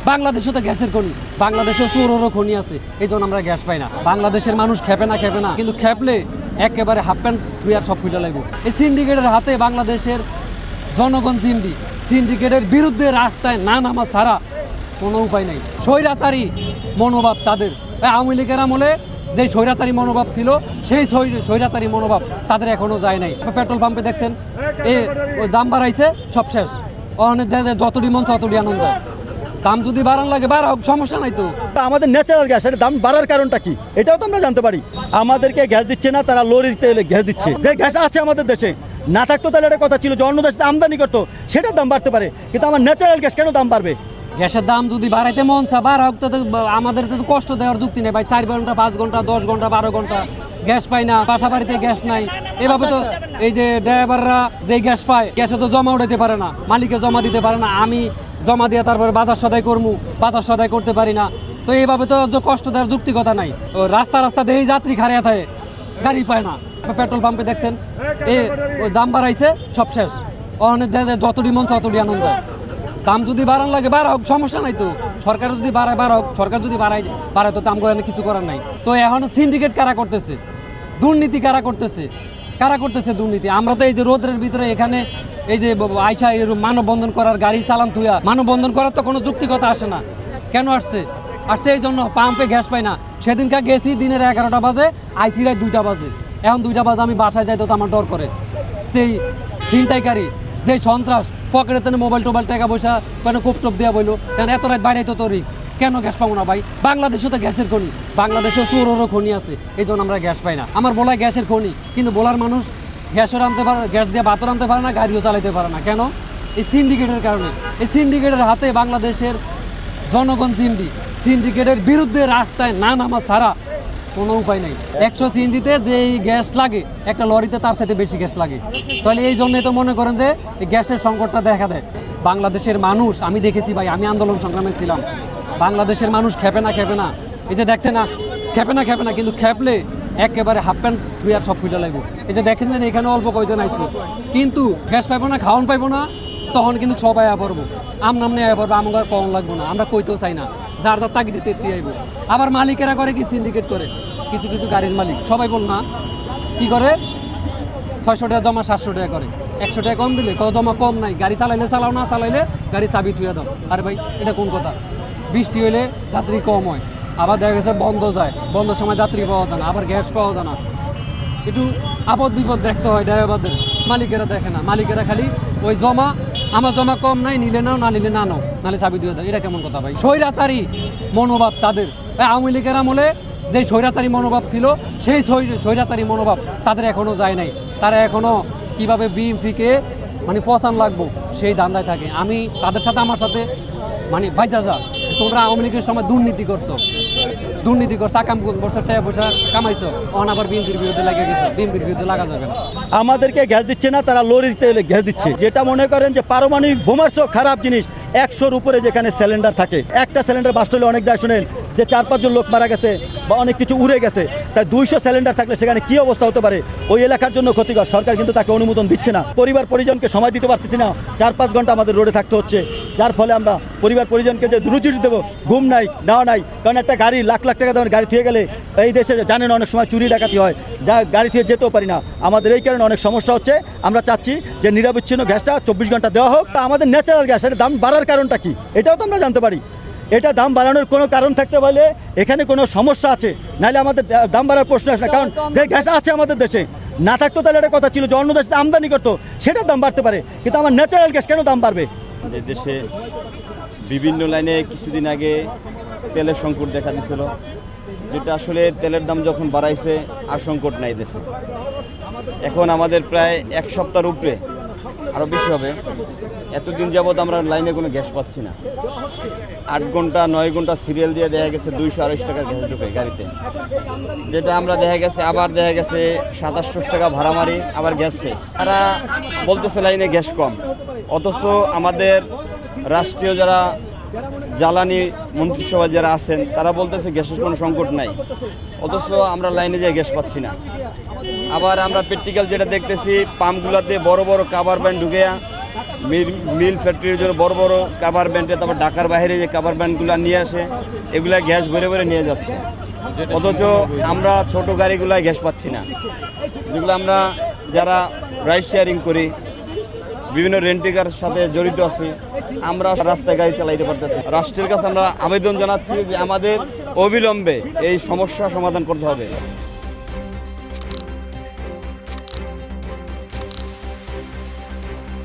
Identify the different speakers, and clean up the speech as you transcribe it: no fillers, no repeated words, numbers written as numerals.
Speaker 1: বাংলাদেশে তো গ্যাসের খনি, বাংলাদেশে চোরেরও খনি আছে, এই জন্য আমরা গ্যাস পাই না। বাংলাদেশের মানুষ খেপে না কিন্তু খেপলে একেবারে হাফ প্যান্ট ধুই আর সব খুলে লাগবে। এই সিন্ডিকেটের হাতে বাংলাদেশের জনগণ জিম্বি। সিন্ডিকেটের বিরুদ্ধে রাস্তায় না নামা ছাড়া কোনো উপায় নেই। স্বৈরাচারী মনোভাব তাদের, আওয়ামী লীগের আমলে যে স্বৈরাচারী মনোভাব ছিল সেই স্বৈরাচারী মনোভাব তাদের এখনো যায় নাই। পেট্রোল পাম্পে দেখছেন ওই দাম বাড়াইছে, সব শেষ। অনেক যতটি মন ততটি আনন্দ যায়। দাম যদি বাড়ান লাগে বাড়াক, সমস্যা নাই তো।
Speaker 2: আমাদের ন্যাচারাল গ্যাস, এর দাম বাড়ার কারণটা কি এটাও তো আমরা জানতে পারি। আমাদেরকে গ্যাস দিচ্ছে না, তারা লরিতে গ্যাস দিচ্ছে। যে গ্যাস আছে আমাদের দেশে না থাকতো তাহলে একটা কথা ছিল যে অন্য দেশে আমদানি করতো, সেটার দাম বাড়তে পারে, কিন্তু আমার ন্যাচারাল গ্যাস কেন দাম বাড়বে?
Speaker 1: গ্যাসের দাম যদি বাড়াইতে মন চা বাড়াক, তো আমাদের তো কষ্ট দেওয়ার যুক্তি নেই ভাই। 4 ঘন্টা 5 ঘন্টা 10 ঘন্টা 12 ঘন্টা গ্যাস পাই না, বাসা বাড়িতে গ্যাস নাই। এভাবে তো এই যে ড্রাইভাররা যে গ্যাস পায়, গ্যাসে তো জমা উঠাইতে পারে না, মালিকে জমা দিতে পারে না। আমি জমা দিয়ে তারপরে বাজার সদাই করবো, বাজার সদাই করতে পারি না। তো এইভাবে তো কষ্ট দেওয়ার যুক্তিকতা নাই। রাস্তা দেখি যাত্রী খারিয়া থাকে, গাড়ি পায় না। পেট্রোল পাম্পে দেখছেন ওই দাম বাড়াইছে, সব শেষ। অনেক যতটি মন ততটি আনন্দ যায়। দাম যদি বাড়ান লাগে বাড়াক, সমস্যা নাই তো। সরকার যদি বাড়ায় বাড়াক, সরকার যদি বাড়ায় তো দাম করে কিছু করার নাই। তো এখন সিন্ডিকেট কারা করতেছে, দুর্নীতি কারা করতেছে দুর্নীতি। আমরা তো এই যে রোদের ভিতরে এখানে এই যে আইসা মানববন্ধন করার, গাড়ি চালান তুইয়া মানববন্ধন করার তো কোনো যুক্তিকতা আসে না। কেন আসছে এই জন্য পাম্পে গ্যাস পাই না। সেদিনকার গেছি দিনের 11টা বাজে, আইসি রাত 2টা বাজে। এখন 2টা বাজে আমি বাসায় যাই তো আমার ডর করে। সেই ছিনতাইকারী, যে সন্ত্রাস, পকেটে তেনে মোবাইল টাকা পয়সা কেন কোপটোপ দেওয়া বইলো, কেন এত রাত বাইরে তো রিক্স। কেন গ্যাস পাবো না ভাই? বাংলাদেশে তো গ্যাসের খনি, বাংলাদেশেও চোরেরও খনি আছে, এই জন্য আমরা গ্যাস পাই না। আমার বলায় গ্যাসের খনি, কিন্তু বলার মানুষ গ্যাসও আনতে পারে, গ্যাস দিয়ে ভাতও আনতে পারে না, গাড়িও চালাতে পারে না। কেন? এই সিন্ডিকেটের কারণে। এই সিন্ডিকেটের হাতে বাংলাদেশের জনগণ জিম্বি। সিন্ডিকেটের বিরুদ্ধে রাস্তায় না নামা ছাড়া কোনো উপায় নেই। 100 সিএনজিতে যে গ্যাস লাগে, একটা লরিতে তার সাথে বেশি গ্যাস লাগে। তাহলে এই জন্যই তো মনে করেন যে এই গ্যাসের সংকটটা দেখা দেয়। বাংলাদেশের মানুষ আমি দেখেছি ভাই, আমি আন্দোলন সংগ্রামে ছিলাম। বাংলাদেশের মানুষ খেপে না। এই যে দেখছে না, খেপে না কিন্তু খেপলে একেবারে হাফ প্যান্ট ধুই আর সব খুলে লাগবে। এই যে দেখেন যে এখানে অল্প কয়জন আইছি, কিন্তু গ্যাস পাইবো না, খাওয়ান পাইবো না, তখন কিন্তু সবাই আয়া পড়বো, নামনে আয়া পড়বো। আমার কম লাগবো না, আমরা কইতেও চাই না, যার তাগিদে তেত্তি আইবো। আবার মালিকেরা করে কি, সিন্ডিকেট করে কিছু গাড়ির মালিক সবাই বল না, কি করে 600 টাকা জমা 700 টাকা করে। 100 টাকা কম দিলে জমা কম নাই, গাড়ি চালাইলে চালাও, না চালাইলে গাড়ি চাবি থুয়ে দাও। আরে ভাই এটা কোন কথা? বৃষ্টি হইলে যাত্রী কম হয়, আবার দেখা গেছে বন্ধ যায়, বন্ধের সময় যাত্রী পাওয়া যায় না, আবার গ্যাস পাওয়া যায় না। একটু আপদ বিপদ দেখতে হয় ড্রাইভারদের, মালিকেরা দেখে না। মালিকেরা খালি ওই জমা, আমার জমা কম নাই, নিলে নাও, না নিলে না নাও, নাহলে চাবি দিয়ে দাও। এটা কেমন কথা ভাই? স্বৈরাচারী মনোভাব তাদের, আওয়ামী লীগের আমলে যে স্বৈরাচারী মনোভাব ছিল সেই স্বৈরাচারী মনোভাব তাদের এখনো যায় নাই। তারা এখনো কিভাবে বিএমপিকে মানে পচান লাগবো সেই ধান্দায় থাকে। আমি তাদের সাথে, আমার সাথে মানে ভাইজা যা, তোমরা আওয়ামী লীগের সময় দুর্নীতি করছো, আকাম বছর টাকা পয়সা কামাইছো, অন আবার বিএনপির বিরুদ্ধে লাগে গেছো। বিএনপির বিরুদ্ধে লাগা যাবে না। আমাদেরকে
Speaker 2: গ্যাস দিচ্ছে না, তারা লরিতে গ্যাস দিচ্ছে। যেটা মনে করেন যে পারমাণবিক বোমার চেয়েও খারাপ জিনিস, 100-র উপরে যেখানে সিলিন্ডার থাকে, একটা সিলিন্ডার বাস্ট হলে অনেক যায়। শুনেন যে 4-5 জন লোক মারা গেছে বা অনেক কিছু উড়ে গেছে, তাই 200 সিলিন্ডার থাকলে সেখানে কি অবস্থা হতে পারে? ওই এলাকার জন্য ক্ষতিকর। সরকার কিন্তু তাকে অনুমোদন দিচ্ছে না। পরিবার পরিজনকে সময় দিতে পারতেছি না, 4-5 ঘন্টা আমাদের রোডে থাকতে হচ্ছে, যার ফলে আমরা পরিবার পরিজনকে যে রুচি দেবো, ঘুম নাই, নেওয়া নাই। কারণ একটা গাড়ি লাখ টাকা দামের গাড়ি থুয়ে গেলে এই দেশে জানেন অনেক সময় চুরি ডাকাতি হয়, যা গাড়ি থুয়ে যেতেও পারি না। আমাদের এই কারণে অনেক সমস্যা হচ্ছে। আমরা চাচ্ছি যে নিরবিচ্ছিন্ন গ্যাসটা 24 ঘন্টা দেওয়া হোক। আমাদের ন্যাচারাল গ্যাস, এর দাম বাড়ার কারণটা কি এটাও তো আমরা জানতে পারি। এটা দাম বাড়ানোর কোনো কারণ থাকতে পারলে এখানে কোনো সমস্যা আছে, নাহলে আমাদের দাম বাড়ার প্রশ্ন আসে না। কারণ যে গ্যাস আছে আমাদের দেশে না থাকতো তাহলে একটা কথা ছিল যে অন্য দেশে আমদানি করতো, সেটার দাম বাড়তে পারে, কিন্তু আমার ন্যাচারাল গ্যাস কেন দাম বাড়বে?
Speaker 3: যে দেশে বিভিন্ন লাইনে কিছুদিন আগে তেলের সংকট দেখা দিয়েছিল, যেটা আসলে তেলের দাম যখন বাড়াইছে আর সংকট নাই দেশে। এখন আমাদের প্রায় 1 সপ্তাহের উপরে, আরও বেশি হবে, এতদিন যাবৎ আমরা লাইনে কোনো গ্যাস পাচ্ছি না। 8 ঘন্টা 9 ঘন্টা সিরিয়াল দিয়ে দেখা গেছে 200-250 টাকা গ্যাস ঢুকে গাড়িতে, যেটা আমরা দেখা গেছে 2700 টাকা ভাড়া মারি, আবার গ্যাস শেষ। তারা বলতেছে লাইনে গ্যাস কম, অথচ আমাদের রাষ্ট্রীয় যারা জ্বালানি মন্ত্রিসভা যারা আছেন তারা বলতেছে গ্যাসের কোনো সংকট নাই, অথচ আমরা লাইনে যেয়ে গ্যাস পাচ্ছি না। আবার আমরা প্র্যাকটিক্যাল যেটা দেখতেছি, পাম্পগুলোতে বড় বড় কাভার ব্যান্ড ঢুকে মিল ফ্যাক্টরির জন্য বড় বড় কাভার ব্যান্ডে, তারপর ঢাকার বাইরে যে কাভার ব্যান্ডগুলো নিয়ে আসে, এগুলা গ্যাস ভরে ভরে নিয়ে যাচ্ছে। অথচ আমরা ছোট গাড়িগুলায় গ্যাস পাচ্ছি না, যেগুলো আমরা যারা রাইড শেয়ারিং করি, বিভিন্ন রেন্টিকার সাথে জড়িত আছি, আমরা রাস্তায় গাড়ি চালাইতে পারতেছি। রাষ্ট্রের কাছে আমরা আবেদন জানাচ্ছি যে আমাদের অবিলম্বে এই সমস্যা সমাধান করতে হবে।